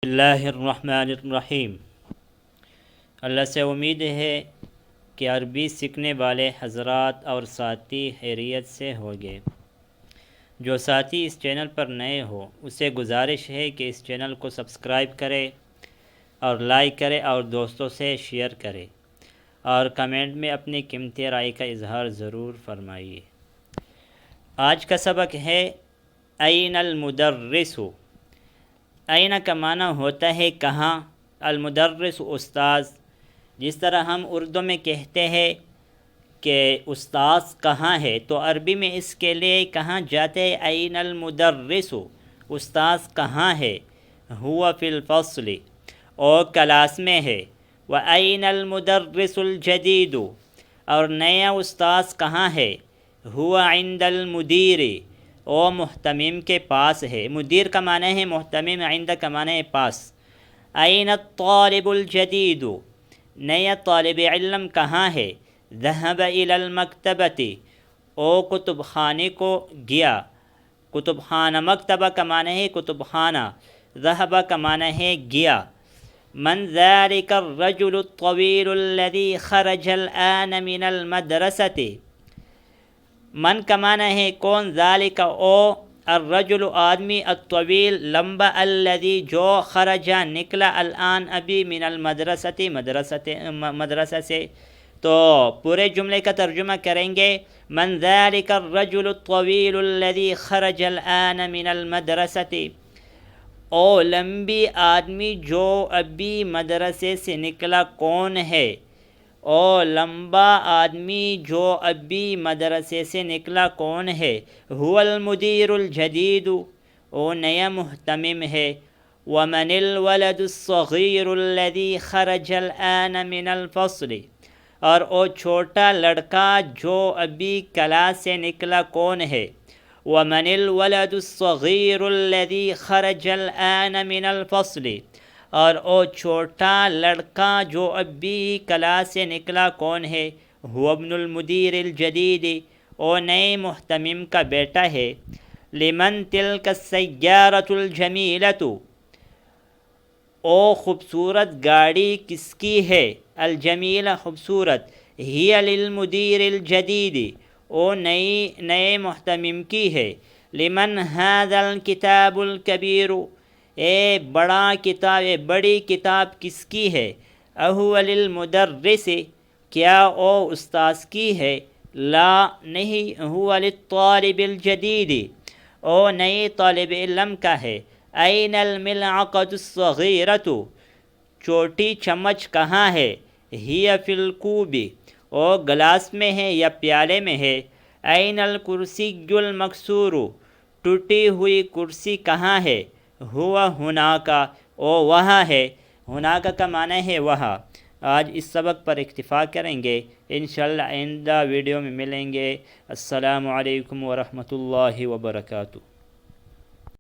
اللہ الرحمن الرحیم۔ اللہ سے امید ہے کہ عربی سیکھنے والے حضرات اور ساتھی خیریت سے ہوگے۔ جو ساتھی اس چینل پر نئے ہو اسے گزارش ہے کہ اس چینل کو سبسکرائب کرے اور لائک کرے اور دوستوں سے شیئر کرے اور کمنٹ میں اپنی قیمتی رائے کا اظہار ضرور فرمائیے۔ آج کا سبق ہے این المدرس۔ این کا معنی ہوتا ہے کہاں، المدرس استاذ۔ جس طرح ہم اردو میں کہتے ہیں کہ استاذ کہاں ہے، تو عربی میں اس کے لیے کہاں جاتے ہیں این المدرس، استاذ کہاں ہے، ہوا فی الفصل، اور کلاس میں ہے، و این المدرس الجدید، اور نیا استاذ کہاں ہے، ہوا عند المدیر، او محتمم کے پاس ہے۔ مدیر کا معنی ہے محتمم، عند کا معنی ہے پاس۔ این الطالب الجدید، نیا طالب علم کہاں ہے، ذهب الى المکتبۃ، او کتب خانے کو گیا۔ کتب خانہ، مکتبہ کا معنی ہے کتب خانہ، ذهب کا معنی ہے گیا۔ من ذلك الرجل الطویل الذي خرج الآن من المدرسۃ، من کا معنی ہے کون، ذالک او، الرجل آدمی، الطویل لمبا، الذی جو، خرجا نکلا، الآن ابھی، من المدرسۃ مدرسہ سے۔ تو پورے جملے کا ترجمہ کریں گے، من ذلک الرجل الطویل الذی خرج الآن من المدرسۃ، او لمبی آدمی جو ابھی مدرسے سے نکلا کون ہے، او لمبا آدمی جو ابھی مدرسے سے نکلا کون ہے، هو المدیر الجدید، او نیا محتمم ہے، ومن الولد الصغیر الذی خرج الآن من الفصل، اور او چھوٹا لڑکا جو ابھی کلاس سے نکلا کون ہے، ومن الولد الصغیر الذی خرج الآن من الفصل، اور او چھوٹا لڑکا جو ابھی کلاس سے نکلا کون ہے، هو ابن المدیر الجدید، او نئے محتمم کا بیٹا ہے۔ لمن تلک السیارۃ الجمیلۃ، او خوبصورت گاڑی کس کی ہے، الجمیلہ خوبصورت، ہی للمدیر الجدید، او نئے محتمم کی ہے۔ لمن ھذا الکتاب الکبیر، اے بڑا کتاب، اے بڑی کتاب کس کی ہے، اہو للمدرس، کیا او استاذ کی ہے، لا نہیں، ہوا للطالب الجدید، او نئے طالب علم کا ہے۔ این الملعقۃ الصغیرۃ، چھوٹی چمچ کہاں ہے، ہی فی الکوب، او گلاس میں ہے یا پیالے میں ہے۔ این الکرسی المکسور، ٹوٹی ہوئی کرسی کہاں ہے، ہوا ہناک، او وہاں ہے، ہناک کا معنی ہے وہاں۔ آج اس سبق پر اکتفا کریں گے، انشاءاللہ آئندہ ویڈیو میں ملیں گے۔ السلام علیکم ورحمۃ اللہ وبرکاتہ۔